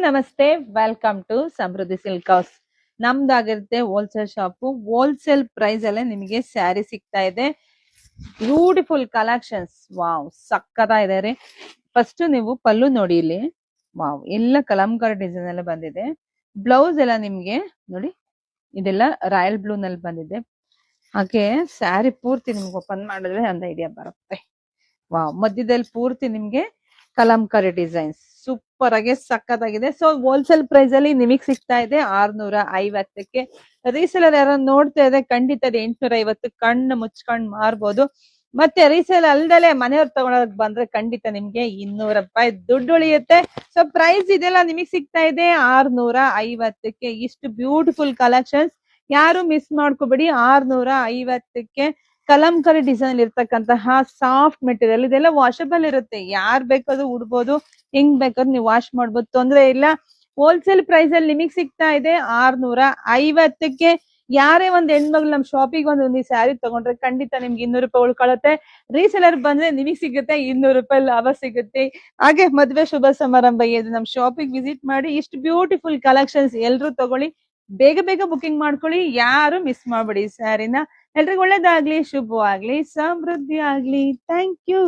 ನಮಸ್ತೆ, welcome to Samruddhi silk house. ನಮ್ದಾಗಿರುತ್ತೆ wholesale shop. Wholesale price ಅಲ್ಲೇ ನಿಮಗೆ ಸ್ಯಾರಿ ಸಿಗ್ತಾ ಇದೆ. Beautiful collections. ವಾವ್, ಸಕ್ಕತ್ತ ಇದೆ ರೀ. ಫಸ್ಟ್ ನೀವು ಪಲ್ಲು ನೋಡಿ ಇಲ್ಲಿ. ವಾವ್, ಎಲ್ಲ ಕಲಂಕಾರಿ ಡಿಸೈನ್ ಎಲ್ಲ ಬಂದಿದೆ. ಬ್ಲೌಸ್ ಎಲ್ಲ ನಿಮ್ಗೆ ನೋಡಿ, ಇದೆಲ್ಲ ರಾಯಲ್ ಬ್ಲೂ ನಲ್ಲಿ ಬಂದಿದೆ. ಹಾಗೆ ಸ್ಯಾರಿ ಪೂರ್ತಿ ನಿಮ್ಗೆ ಓಪನ್ ಮಾಡಿದ್ರೆ ಒಂದು ಐಡಿಯಾ ಬರುತ್ತೆ. ವಾವ್, ಮಧ್ಯದಲ್ಲಿ ಪೂರ್ತಿ ನಿಮ್ಗೆ ಕಲಂಕಾರಿ ಡಿಸೈನ್ಸ್ ಸೂಪರ್ ಆಗಿ ಸಕ್ಕತ್ತಾಗಿದೆ. ಸೊ ಹೋಲ್ಸೇಲ್ ಪ್ರೈಸ್ ಅಲ್ಲಿ ನಿಮಗ್ ಸಿಗ್ತಾ ಇದೆ 650ಕ್ಕೆ. ರೀಸೇಲರ್ ಯಾರು ನೋಡ್ತಾ ಇದೆ ಖಂಡಿತ 850 ಕಣ್ಣು ಮುಚ್ಕೊಂಡ್ ಮಾರ್ಬೋದು. ಮತ್ತೆ ರೀಸೇಲ್ ಅಲ್ದಲೆ ಮನೆಯವ್ರು ತಗೊಳಕ್ ಬಂದ್ರೆ ಖಂಡಿತ ನಿಮ್ಗೆ 200 ರೂಪಾಯಿ ದುಡ್ಡು ಉಳಿಯುತ್ತೆ. ಸೊ ಪ್ರೈಸ್ ಇದೆಲ್ಲ ನಿಮಗ್ ಸಿಗ್ತಾ ಇದೆ 650ಕ್ಕೆ. ಇಷ್ಟು ಬ್ಯೂಟಿಫುಲ್ ಕಲೆಕ್ಷನ್ಸ್ ಯಾರು ಮಿಸ್ ಮಾಡ್ಕೋಬೇಡಿ. 650ಕ್ಕೆ ಕಲಂಕಾರಿ ಡಿಸೈನ್ ಇರ್ತಕ್ಕಂತಹ ಸಾಫ್ಟ್ ಮೆಟೀರಿಯಲ್. ಇದೆಲ್ಲ ವಾಷಬಲ್ ಇರುತ್ತೆ, ಯಾರ್ ಬೇಕಾದ್ರೂ ಉಡ್ಬೋದು, ಹೆಂಗ್ ಬೇಕಾದ್ರೂ ನೀವು ವಾಶ್ ಮಾಡ್ಬೋದು, ತೊಂದ್ರೆ ಇಲ್ಲ. ಹೋಲ್ಸೇಲ್ ಪ್ರೈಸ್ ಅಲ್ಲಿ ನಿಮಗ್ ಸಿಗ್ತಾ ಇದೆ 650ಕ್ಕೆ. ಯಾರೇ ಒಂದ್ ಹೆಣ್ಮಗ್ಳು ನಮ್ ಶಾಪಿಗೆ ಒಂದು ಸ್ಯಾರಿ ತಗೊಂಡ್ರೆ ಖಂಡಿತ ನಿಮ್ಗೆ 200 ರೂಪಾಯಿ ಉಳ್ಕೊಳತ್ತೆ. ರೀಸೇಲರ್ ಬಂದ್ರೆ ನಿಮಗ್ ಸಿಗುತ್ತೆ 200 ರೂಪಾಯಿ ಲಾಭ ಸಿಗುತ್ತೆ. ಹಾಗೆ ಮದ್ವೆ ಶುಭ ಸಮಾರಂಭ ಇದು ನಮ್ ಶಾಪಿಗೆ ವಿಸಿಟ್ ಮಾಡಿ. ಇಷ್ಟು ಬ್ಯೂಟಿಫುಲ್ ಕಲೆಕ್ಷನ್ಸ್ ಎಲ್ರು ತಗೊಳ್ಳಿ, ಬೇಗ ಬೇಗ ಬುಕಿಂಗ್ ಮಾಡ್ಕೊಳ್ಳಿ, ಯಾರು ಮಿಸ್ ಮಾಡ್ಬೇಡಿ ಸ್ಯಾರಿನ. ಎಲ್ರಿಗೂ ಒಳ್ಳೇದಾಗ್ಲಿ, ಶುಭವಾಗ್ಲಿ, ಸಮೃದ್ಧಿ ಆಗ್ಲಿ. Thank you.